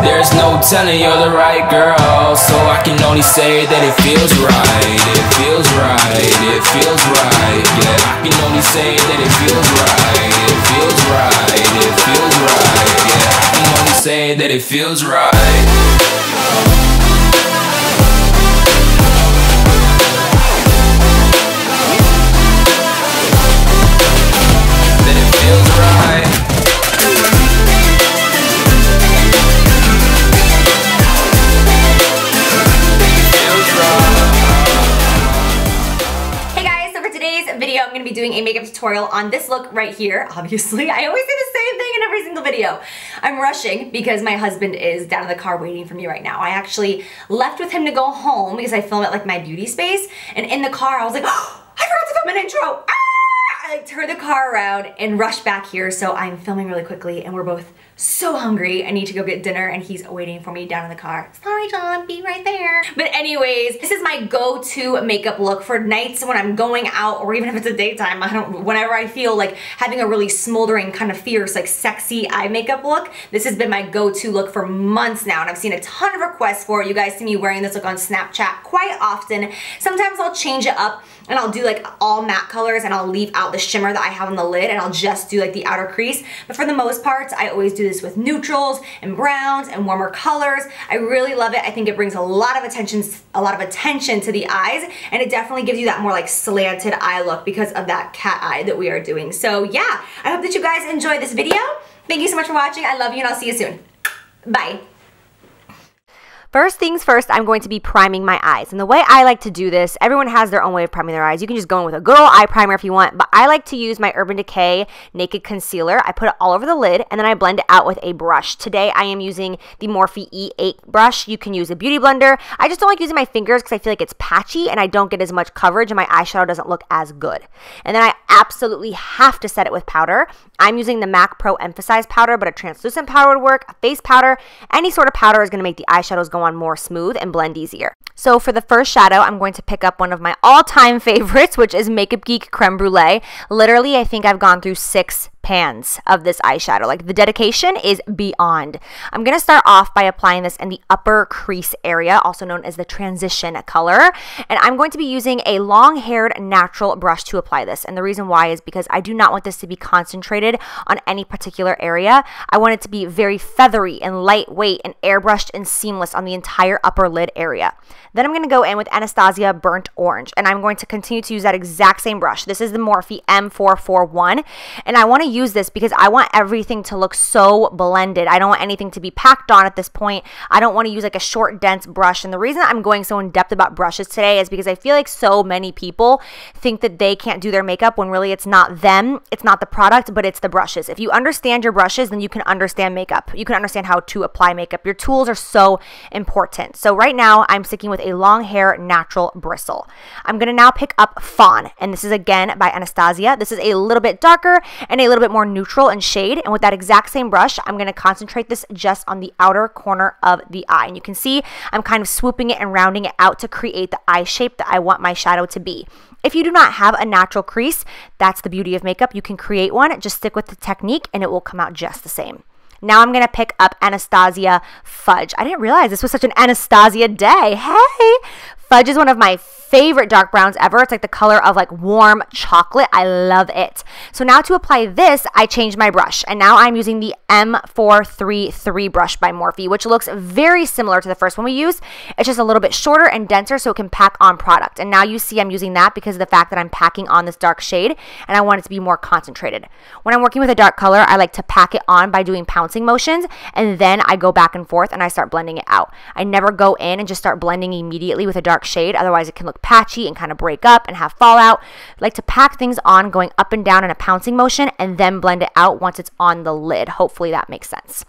There's no telling you're the right girl, so I can only say that it feels right. It feels right, it feels right. Yeah, I can only say that it feels right. It feels right, it feels right. Yeah, I can only say that it feels right. Video, I'm going to be doing a makeup tutorial on this look right here. Obviously, I always say the same thing in every single video. I'm rushing because my husband is down in the car waiting for me right now. I actually left with him to go home because I film at like my beauty space, and in the car I was like, oh, I forgot to film an intro. I like turned the car around and rushed back here, so I'm filming really quickly and we're both so hungry. I need to go get dinner and he's waiting for me down in the car. Sorry, John, be right there. But anyways, this is my go-to makeup look for nights when I'm going out, or even if it's a daytime. Whenever I feel like having a really smoldering, kind of fierce, like sexy eye makeup look, this has been my go-to look for months now, and I've seen a ton of requests for it. You guys see me wearing this look on Snapchat quite often. Sometimes I'll change it up and I'll do like all matte colors and I'll leave out the shimmer that I have on the lid and I'll just do like the outer crease. But for the most part, I always do this with neutrals and browns and warmer colors. I really love it. I think it brings a lot of attention to the eyes, and it definitely gives you that more like slanted eye look because of that cat eye that we are doing. So yeah, I hope that you guys enjoy this video. Thank you so much for watching. I love you and I'll see you soon. Bye. First things first, I'm going to be priming my eyes. And the way I like to do this, everyone has their own way of priming their eyes. You can just go in with a good old eye primer if you want, but I like to use my Urban Decay Naked Concealer. I put it all over the lid and then I blend it out with a brush. Today I am using the Morphe E8 brush. You can use a beauty blender. I just don't like using my fingers because I feel like it's patchy and I don't get as much coverage and my eyeshadow doesn't look as good. And then I absolutely have to set it with powder. I'm using the MAC Pro Emphasize powder, but a translucent powder would work, a face powder. Any sort of powder is going to make the eyeshadows go on more smooth and blend easier. So for the first shadow, I'm going to pick up one of my all-time favorites, which is Makeup Geek Creme Brulee. Literally, I think I've gone through 6 pans of this eyeshadow. Like, the dedication is beyond. I'm going to start off by applying this in the upper crease area, also known as the transition color. And I'm going to be using a long-haired natural brush to apply this. And the reason why is because I do not want this to be concentrated on any particular area. I want it to be very feathery and lightweight and airbrushed and seamless on the entire upper lid area. Then I'm going to go in with Anastasia Burnt Orange, and I'm going to continue to use that exact same brush. This is the Morphe M441, and I want to use this because I want everything to look so blended. I don't want anything to be packed on at this point. I don't want to use like a short, dense brush, and the reason I'm going so in depth about brushes today is because I feel like so many people think that they can't do their makeup when really it's not them, it's not the product, but it's the brushes. If you understand your brushes, then you can understand makeup. You can understand how to apply makeup. Your tools are so important. So right now, I'm sticking with a long hair natural bristle. I'm going to now pick up Fawn, and this is again by Anastasia. This is a little bit darker and a little bit more neutral in shade, and with that exact same brush, I'm going to concentrate this just on the outer corner of the eye. And you can see I'm kind of swooping it and rounding it out to create the eye shape that I want my shadow to be. If you do not have a natural crease, that's the beauty of makeup. You can create one. Just stick with the technique and it will come out just the same. Now I'm going to pick up Anastasia Fudge. I didn't realize this was such an Anastasia day. Hey! Fudge is one of my favorite dark browns ever. It's like the color of like warm chocolate. I love it. So now to apply this, I changed my brush, and now I'm using the M433 brush by Morphe, which looks very similar to the first one we used. It's just a little bit shorter and denser so it can pack on product. And now you see I'm using that because of the fact that I'm packing on this dark shade and I want it to be more concentrated. When I'm working with a dark color, I like to pack it on by doing pouncing motions, and then I go back and forth and I start blending it out. I never go in and just start blending immediately with a dark shade, otherwise it can look patchy and kind of break up and have fallout. I like to pack things on going up and down in a pouncing motion and then blend it out once it's on the lid. Hopefully that makes sense.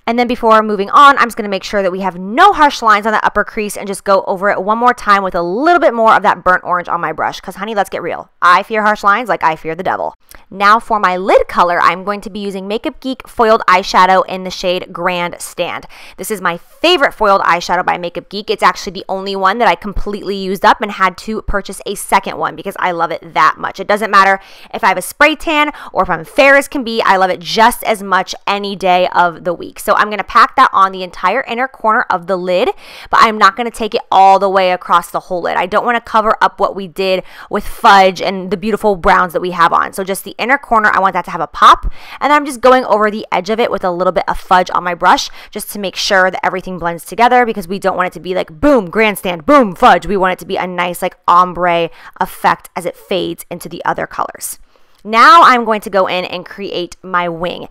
And then before moving on, I'm just going to make sure that we have no harsh lines on the upper crease and just go over it one more time with a little bit more of that burnt orange on my brush. Because honey, let's get real. I fear harsh lines like I fear the devil. Now for my lid color, I'm going to be using Makeup Geek Foiled Eyeshadow in the shade Grandstand. This is my favorite foiled eyeshadow by Makeup Geek. It's actually the only one that I completely used up and had to purchase a second one because I love it that much. It doesn't matter if I have a spray tan or if I'm fair as can be. I love it just as much any day of the week. week. So I'm going to pack that on the entire inner corner of the lid, but I'm not going to take it all the way across the whole lid. I don't want to cover up what we did with fudge and the beautiful browns that we have on. So just the inner corner, I want that to have a pop, and I'm just going over the edge of it with a little bit of fudge on my brush just to make sure that everything blends together, because we don't want it to be like boom, grandstand, boom, fudge. We want it to be a nice like ombre effect as it fades into the other colors. Now I'm going to go in and create my wing.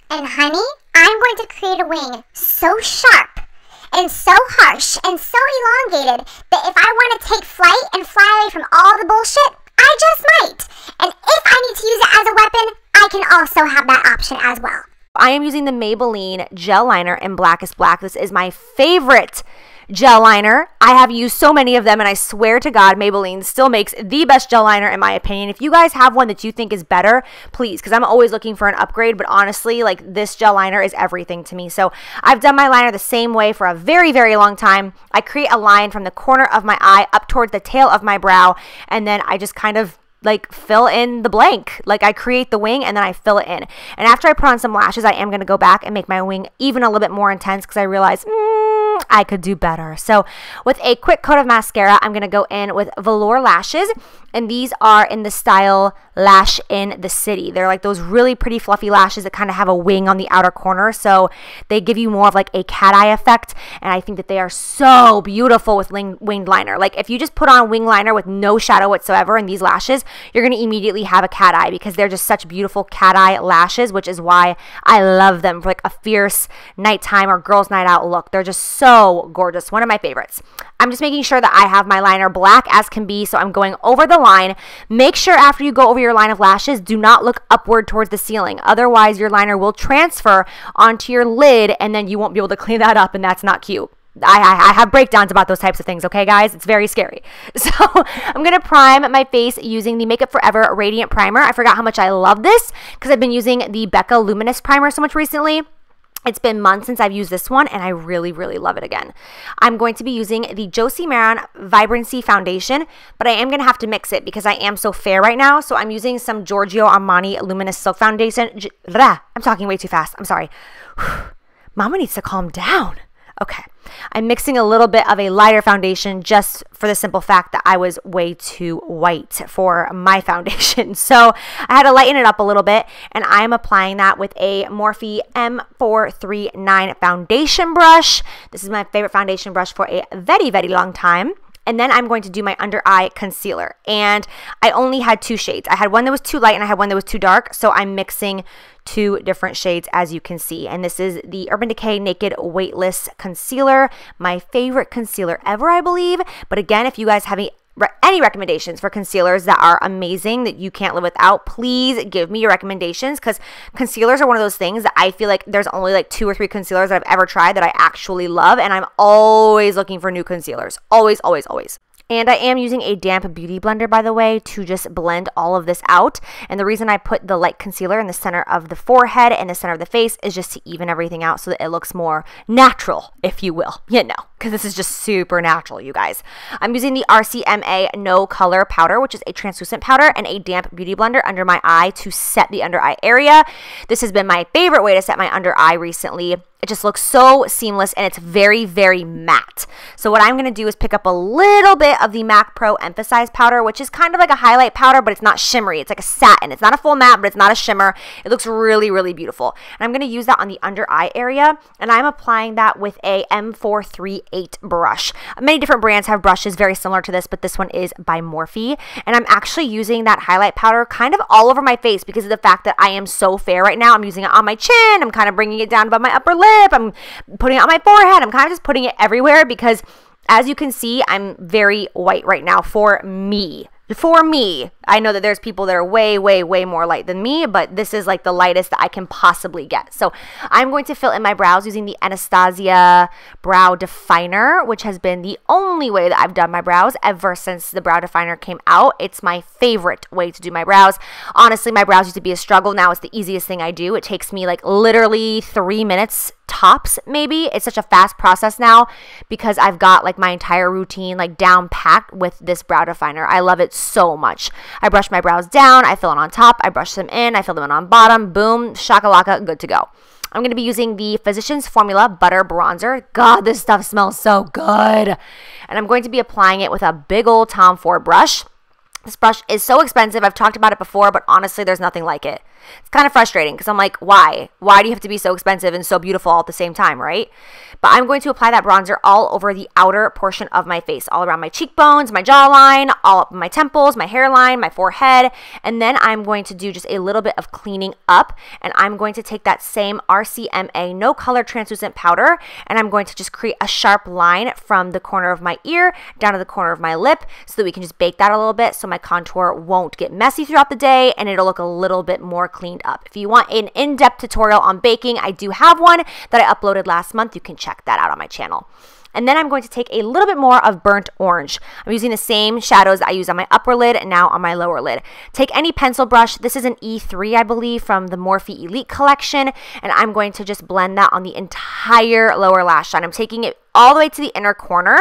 And honey, I'm going to create a wing so sharp and so harsh and so elongated that if I want to take flight and fly away from all the bullshit, I just might. And if I need to use it as a weapon, I can also have that option as well. I am using the Maybelline Gel Liner in Blackest Black. This is my favorite gel liner. I have used so many of them, and I swear to God, Maybelline still makes the best gel liner in my opinion. If you guys have one that you think is better, please, because I'm always looking for an upgrade, but honestly, like, this gel liner is everything to me. So I've done my liner the same way for a very, very long time. I create a line from the corner of my eye up towards the tail of my brow, and then I just kind of like fill in the blank. Like, I create the wing and then I fill it in. And after I put on some lashes, I am going to go back and make my wing even a little bit more intense, because I realize I could do better. So with a quick coat of mascara, I'm going to go in with Velour lashes, and these are in the style Lash in the City. They're like those really pretty fluffy lashes that kind of have a wing on the outer corner, so they give you more of like a cat eye effect, and I think that they are so beautiful with winged liner. Like, if you just put on wing liner with no shadow whatsoever in these lashes, you're going to immediately have a cat eye, because they're just such beautiful cat eye lashes, which is why I love them for like a fierce nighttime or girls' night out look. They're just so gorgeous. One of my favorites. I'm just making sure that I have my liner black as can be, so I'm going over the line. Make sure after you go over your line of lashes, do not look upward towards the ceiling. Otherwise, your liner will transfer onto your lid, and then you won't be able to clean that up, and that's not cute. I have breakdowns about those types of things, okay, guys? It's very scary. So I'm going to prime my face using the Makeup Forever Radiant Primer. I forgot how much I love this, because I've been using the Becca Luminous Primer so much recently. It's been months since I've used this one, and I really, really love it again. I'm going to be using the Josie Maran Vibrancy Foundation, but I am going to have to mix it because I am so fair right now. So I'm using some Giorgio Armani Luminous Silk Foundation. I'm talking way too fast. I'm sorry. Mama needs to calm down. Okay, I'm mixing a little bit of a lighter foundation just for the simple fact that I was way too white for my foundation. So I had to lighten it up a little bit, and I'm applying that with a Morphe M439 foundation brush. This is my favorite foundation brush for a very, very long time. And then I'm going to do my under eye concealer. And I only had two shades. I had one that was too light and I had one that was too dark. So I'm mixing two different shades, as you can see. And this is the Urban Decay Naked Weightless Concealer. My favorite concealer ever, I believe. But again, if you guys have any recommendations for concealers that are amazing that you can't live without, please give me your recommendations, because concealers are one of those things that I feel like there's only like 2 or 3 concealers that I've ever tried that I actually love, and I'm always looking for new concealers. Always, always, always. And I am using a damp beauty blender, by the way, to just blend all of this out. And the reason I put the light concealer in the center of the forehead and the center of the face is just to even everything out so that it looks more natural, if you will. You know, because this is just super natural, you guys. I'm using the RCMA No Color Powder, which is a translucent powder, and a damp beauty blender under my eye to set the under eye area. This has been my favorite way to set my under eye recently. It just looks so seamless, and it's very, very matte. So what I'm going to do is pick up a little bit of the MAC Pro Emphasize powder, which is kind of like a highlight powder, but it's not shimmery. It's like a satin. It's not a full matte, but it's not a shimmer. It looks really, really beautiful. And I'm going to use that on the under eye area, and I'm applying that with a M438 brush. Many different brands have brushes very similar to this, but this one is by Morphe. And I'm actually using that highlight powder kind of all over my face because of the fact that I am so fair right now. I'm using it on my chin. I'm kind of bringing it down above my upper lip. I'm putting it on my forehead. I'm kind of just putting it everywhere because, as you can see, I'm very white right now for me. For me, I know that there's people that are way, way, way more light than me, but this is like the lightest that I can possibly get. So I'm going to fill in my brows using the Anastasia Brow Definer, which has been the only way that I've done my brows ever since the Brow Definer came out. It's my favorite way to do my brows. Honestly, my brows used to be a struggle. Now it's the easiest thing I do. It takes me like literally 3 minutes tops, maybe. It's such a fast process now because I've got like my entire routine like down packed with this brow definer. I love it so much. I brush my brows down, I fill it on top, I brush them in, I fill them in on bottom, boom, shakalaka, good to go. I'm going to be using the Physicians Formula Butter Bronzer. God, this stuff smells so good. And I'm going to be applying it with a big old Tom Ford brush. This brush is so expensive. I've talked about it before, but honestly, there's nothing like it. It's kind of frustrating because I'm like, why? Why do you have to be so expensive and so beautiful all at the same time, right? But I'm going to apply that bronzer all over the outer portion of my face, all around my cheekbones, my jawline, all up my temples, my hairline, my forehead. And then I'm going to do just a little bit of cleaning up. And I'm going to take that same RCMA No Color Translucent Powder, and I'm going to just create a sharp line from the corner of my ear down to the corner of my lip so that we can just bake that a little bit so my contour won't get messy throughout the day and it'll look a little bit more cleaned up. If you want an in-depth tutorial on baking, I do have one that I uploaded last month. You can check that out on my channel. And then I'm going to take a little bit more of burnt orange. I'm using the same shadows that I use on my upper lid and now on my lower lid. Take any pencil brush. This is an E3, I believe, from the Morphe Elite collection. And I'm going to just blend that on the entire lower lash line. I'm taking it all the way to the inner corner,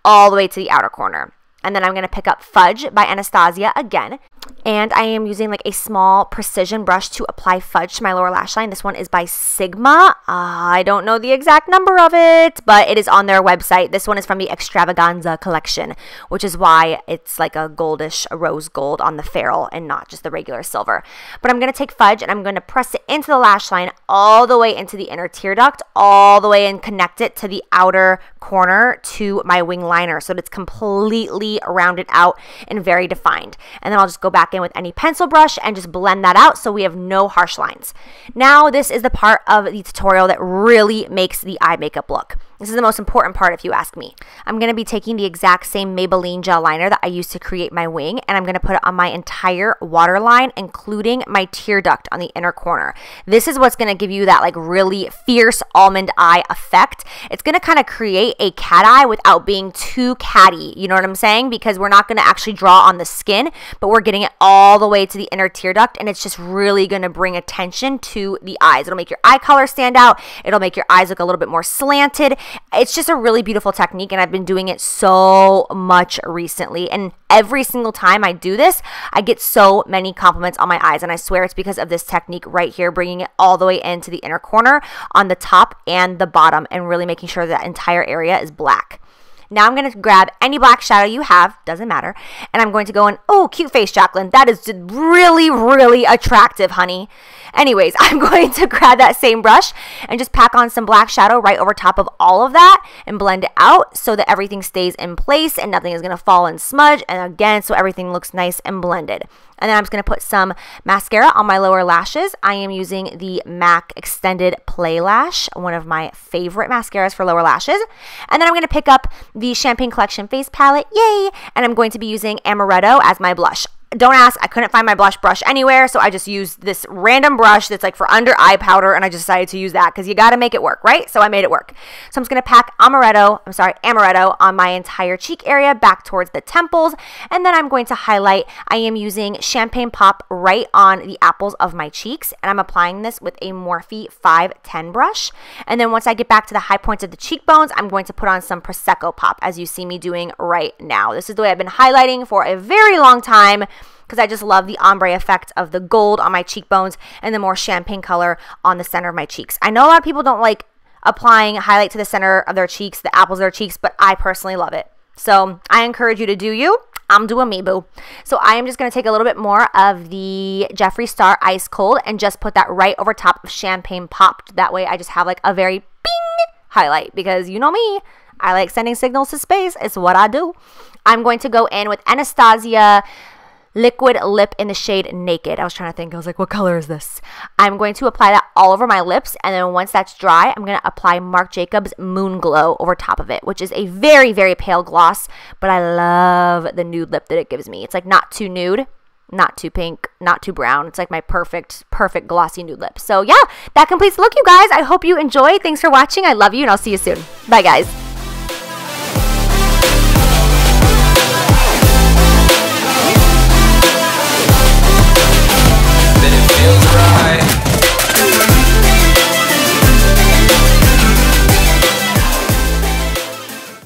all the way to the outer corner. And then I'm going to pick up Fudge by Anastasia again. And I am using like a small precision brush to apply fudge to my lower lash line. This one is by Sigma. I don't know the exact number of it, but it is on their website. This one is from the Extravaganza collection, which is why it's like a goldish rose gold on the ferrule and not just the regular silver. But I'm going to take fudge and I'm going to press it into the lash line all the way into the inner tear duct, all the way and connect it to the outer corner to my wing liner so that it's completely rounded out and very defined. And then I'll just go back in with any pencil brush and just blend that out so we have no harsh lines. Now this is the part of the tutorial that really makes the eye makeup look. This is the most important part if you ask me. I'm going to be taking the exact same Maybelline Gel Liner that I used to create my wing, and I'm going to put it on my entire waterline, including my tear duct on the inner corner. This is what's going to give you that like really fierce almond eye effect. It's going to kind of create a cat eye without being too catty, you know what I'm saying? Because we're not going to actually draw on the skin, but we're getting it all the way to the inner tear duct, and it's just really going to bring attention to the eyes. It'll make your eye color stand out. It'll make your eyes look a little bit more slanted. It's just a really beautiful technique, and I've been doing it so much recently, and every single time I do this, I get so many compliments on my eyes, and I swear it's because of this technique right here, bringing it all the way into the inner corner on the top and the bottom, and really making sure that entire area is black. Now I'm going to grab any black shadow you have, doesn't matter, and I'm going to go in, oh, cute face, Jaclyn. That is really, really attractive, honey. Anyways, I'm going to grab that same brush and just pack on some black shadow right over top of all of that and blend it out so that everything stays in place and nothing is going to fall and smudge, and again, so everything looks nice and blended. And then I'm just going to put some mascara on my lower lashes. I am using the MAC Extended Play Lash, one of my favorite mascaras for lower lashes. And then I'm going to pick up the Champagne Collection Face Palette, yay! And I'm going to be using Amaretto as my blush. Don't ask, I couldn't find my blush brush anywhere, so I just used this random brush that's like for under eye powder, and I just decided to use that because you got to make it work, right? So I made it work. So I'm just going to pack Amaretto on my entire cheek area back towards the temples, and then I'm going to highlight. I am using Champagne Pop right on the apples of my cheeks, and I'm applying this with a Morphe 510 brush. And then once I get back to the high points of the cheekbones, I'm going to put on some Prosecco Pop, as you see me doing right now. This is the way I've been highlighting for a very long time, because I just love the ombre effect of the gold on my cheekbones and the more champagne color on the center of my cheeks. I know a lot of people don't like applying highlight to the center of their cheeks, the apples of their cheeks, but I personally love it. So I encourage you to do you. I'm doing me, boo. So I am just going to take a little bit more of the Jeffree Star Ice Cold and just put that right over top of Champagne Popped. That way I just have like a very bing highlight, because you know me, I like sending signals to space. It's what I do. I'm going to go in with Anastasia Liquid Lip in the shade Naked. I was trying to think. I was like, what color is this? I'm going to apply that all over my lips, and then once that's dry, I'm going to apply Marc Jacobs Moon Glow over top of it, which is a very, very pale gloss, but I love the nude lip that it gives me. It's like not too nude, not too pink, not too brown. It's like my perfect glossy nude lip. So yeah, that completes the look, you guys. I hope you enjoyed. Thanks for watching. I love you, and I'll see you soon. Bye, guys.